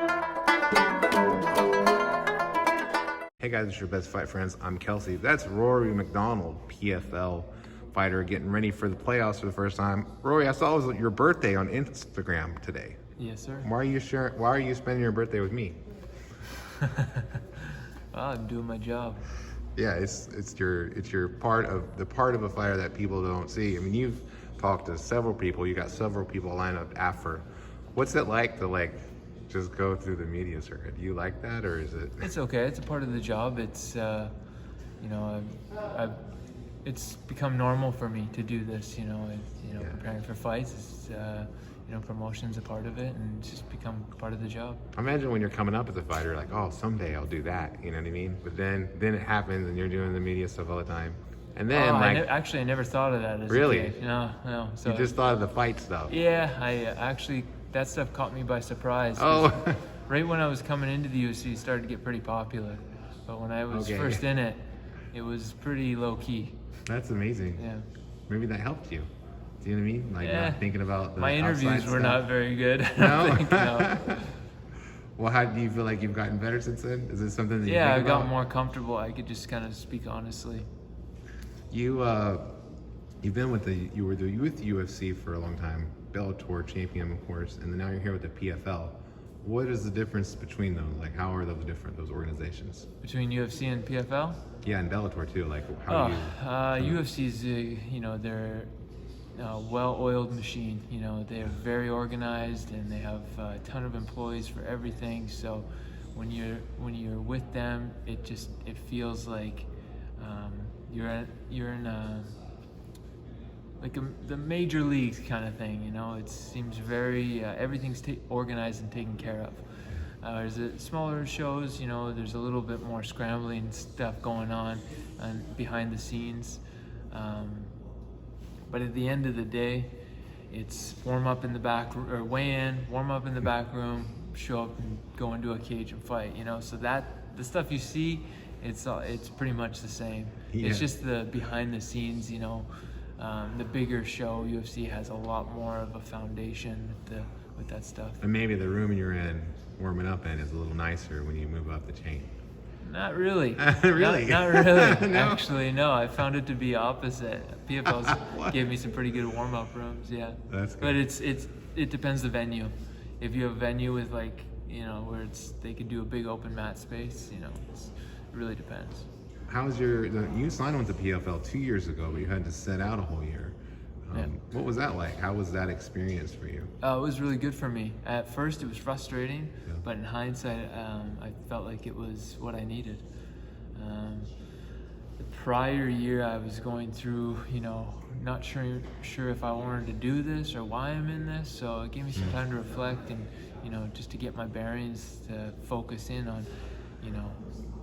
Hey guys, it's your best fight friends. I'm Kelsey. That's Rory MacDonald, PFL fighter, getting ready for the playoffs for the first time. Rory, I saw it was your birthday on Instagram today. Yes, sir. Why are you spending your birthday with me? Well, I'm doing my job. Yeah, it's your part of a fighter that people don't see. I mean, you've talked to several people. You got several people lined up after. What's it like to just go through the media circuit? Do you like that, or is it? It's okay. It's a part of the job. It's it's become normal for me to do this. Preparing for fights. It's promotion's a part of it, and it's just become part of the job. Imagine when you're coming up as a fighter, like, oh, someday I'll do that. You know what I mean? But then it happens, and you're doing the media stuff all the time. And then, I never thought of that as really? a kid. No. So you just thought of the fight stuff. Yeah, that stuff caught me by surprise. Oh. Right when I was coming into the UFC, it started to get pretty popular. But when I was first in it, it was pretty low key. That's amazing. Yeah. Maybe that helped you. Do you know what I mean? Not thinking about the my interviews were not very good. No? No. Well, how do you feel like you've gotten better since then? Is it something that you I think got about? more comfortable. I could just kind of speak honestly. You've been with the UFC for a long time, Bellator champion, of course, and then now you're here with the PFL. What is the difference between them? Like, how are those different, those organizations? Between UFC and PFL? Yeah, and Bellator too. Like, how do you? UFC's, they're a well-oiled machine. They're very organized, and they have a ton of employees for everything. So when you're with them, it feels like you're in the major leagues kind of thing. It seems very everything's organized and taken care of. There's smaller shows, there's a little bit more scrambling stuff going on behind the scenes. But at the end of the day, it's warm up in the back or weigh in, warm up in the back room, show up and go into a cage and fight. So that the stuff you see, it's pretty much the same. Yeah. It's just the behind the scenes. The bigger show, UFC has a lot more of a foundation with that stuff. And maybe the room you're in, warming up in, is a little nicer when you move up the chain. Not really. Really? Not really. No? Actually, no. I found it to be opposite. PFL gave me some pretty good warm-up rooms. Yeah. That's good. But it depends the venue. If you have a venue with where they could do a big open mat space, it really depends. You signed on to PFL 2 years ago, but you had to set out a whole year. What was that like? How was that experience for you? It was really good for me. At first, it was frustrating, but in hindsight, I felt like it was what I needed. The prior year, I was going through, not sure if I wanted to do this or why I'm in this. So it gave me some time to reflect and, just to get my bearings, to focus in on,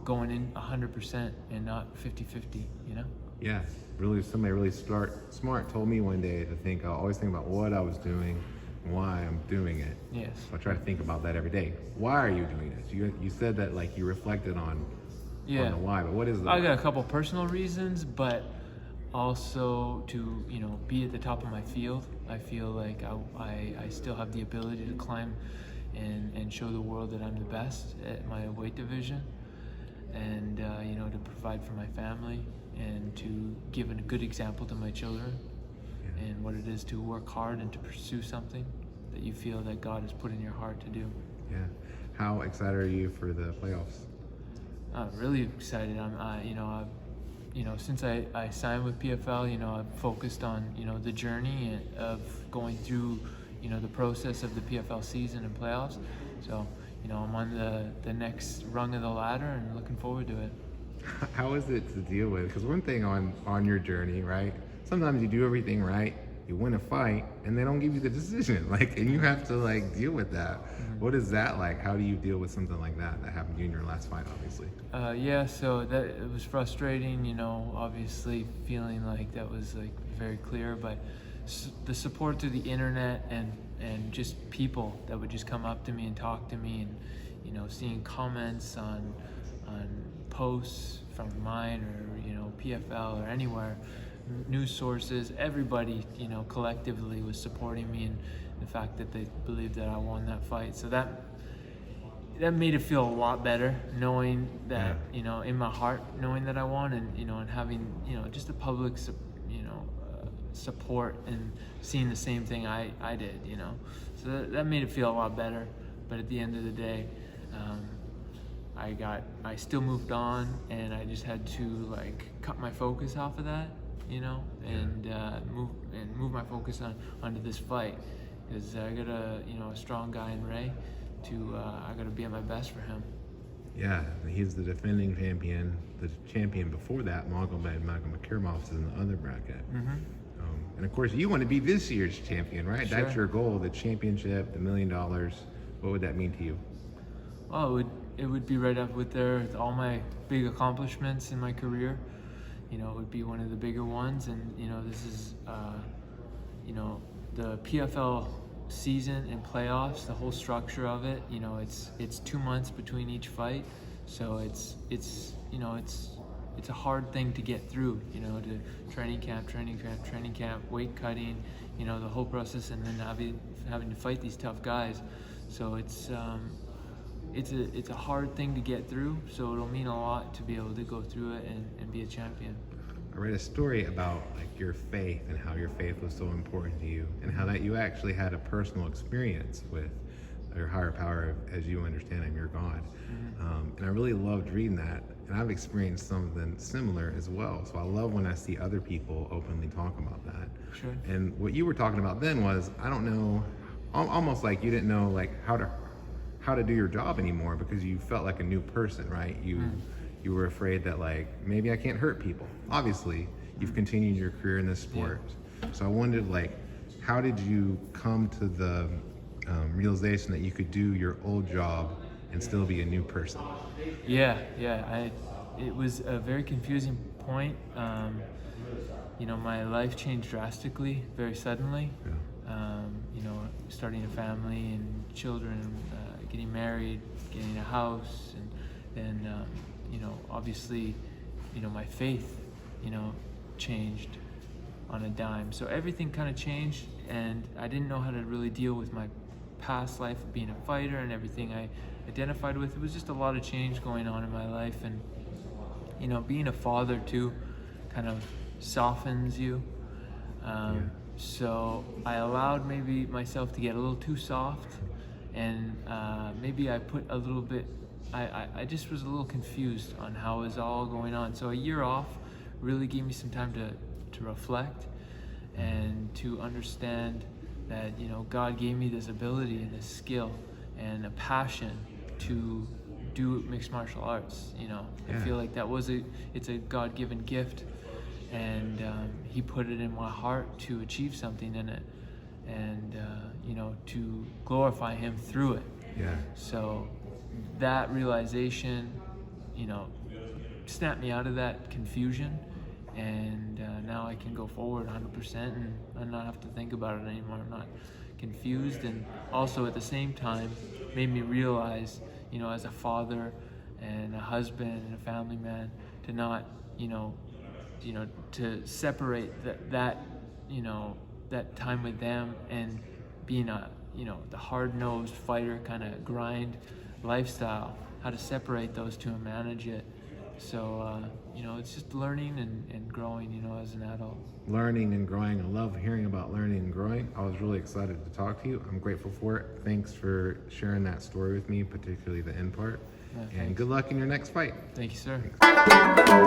going in 100% and not 50-50, Yeah, somebody really smart told me one day to always think about what I was doing and why I'm doing it. Yes. So I try to think about that every day. Why are you doing this? You said that you reflected on the why, but what is the why? I got a couple personal reasons, but also to, be at the top of my field. I feel like I still have the ability to climb and show the world that I'm the best at my weight division. And to provide for my family and to give a good example to my children, and what it is to work hard and to pursue something that you feel that God has put in your heart to do. Yeah. How excited are you for the playoffs? I'm really excited. Since I signed with PFL, I've focused on, the journey of going through, the process of the PFL season and playoffs. So, I'm on the next rung of the ladder and looking forward to it. How is it to deal with? Because one thing on your journey, right? Sometimes you do everything right, you win a fight, and they don't give you the decision. And you have to deal with that. Mm-hmm. What is that like? How do you deal with something like that happened to you in your last fight, obviously? So it was frustrating. Obviously feeling like that was very clear, but the support through the internet and just people that would just come up to me and talk to me, and seeing comments on posts from mine or PFL or anywhere, news sources, everybody collectively was supporting me, and the fact that they believed that I won that fight. So that that made it feel a lot better, knowing that, you know, in my heart, knowing that I won, and, you know, and having, you know, just the public, support and seeing the same thing I did, you know. So that made it feel a lot better. But at the end of the day, I still moved on, and I just had to like cut my focus off of that, you know, and move my focus onto this fight, because I got a strong guy in Ray. I got to be at my best for him. Yeah, he's the defending champion. The champion before that, Magomed Magomedov, is in the other bracket. And of course, you want to be this year's champion, right? Sure. That's your goal, the championship, the $1 million. What would that mean to you? Well, it would be right up with all my big accomplishments in my career. You know, it would be one of the bigger ones, and you know, this is the PFL season and playoffs, the whole structure of it. You know, it's 2 months between each fight, so it's a hard thing to get through. You know, to training camp, weight cutting, you know, the whole process, and then having to fight these tough guys. So it's a hard thing to get through. So it'll mean a lot to be able to go through it and be a champion. I read a story about like your faith and how your faith was so important to you, and how that you actually had a personal experience with your higher power, as you understand him, your God. And I really loved reading that, and I've experienced something similar as well. So I love when I see other people openly talk about that. Sure. And what you were talking about then was, I don't know, almost like you didn't know like how to do your job anymore, because you felt like a new person, right? You were afraid that like, maybe I can't hurt people. Obviously, you've continued your career in this sport. Yeah. So I wondered, like, how did you come to the realization that you could do your old job and still be a new person? Yeah. It was a very confusing point. You know, my life changed drastically, very suddenly. Yeah. You know, starting a family and children, getting married, getting a house, and then, you know, obviously, you know, my faith, you know, changed on a dime. So everything kind of changed, and I didn't know how to really deal with my past life of being a fighter and everything I identified with. It was just a lot of change going on in my life, and, you know, being a father too kind of softens you. So I allowed maybe myself to get a little too soft, and maybe I put a little bit, I just was a little confused on how it was all going on. So a year off really gave me some time to reflect and to understand that, you know, God gave me this ability and this skill and a passion to do mixed martial arts. You know, I feel like it's a God-given gift, and He put it in my heart to achieve something in it, and you know, to glorify Him through it. Yeah. So that realization, you know, snapped me out of that confusion, and now I can go forward 100% and not have to think about it anymore. I'm not confused, and also at the same time made me realize, you know, as a father and a husband and a family man, to not, you know, to separate that you know, that time with them and being a, you know, the hard-nosed fighter kind of grind lifestyle, how to separate those two and manage it. So, you know, it's just learning and growing, you know, as an adult. Learning and growing. I love hearing about learning and growing. I was really excited to talk to you. I'm grateful for it. Thanks for sharing that story with me, particularly the end part. Yeah, and good luck in your next fight. Thank you, sir. Thanks.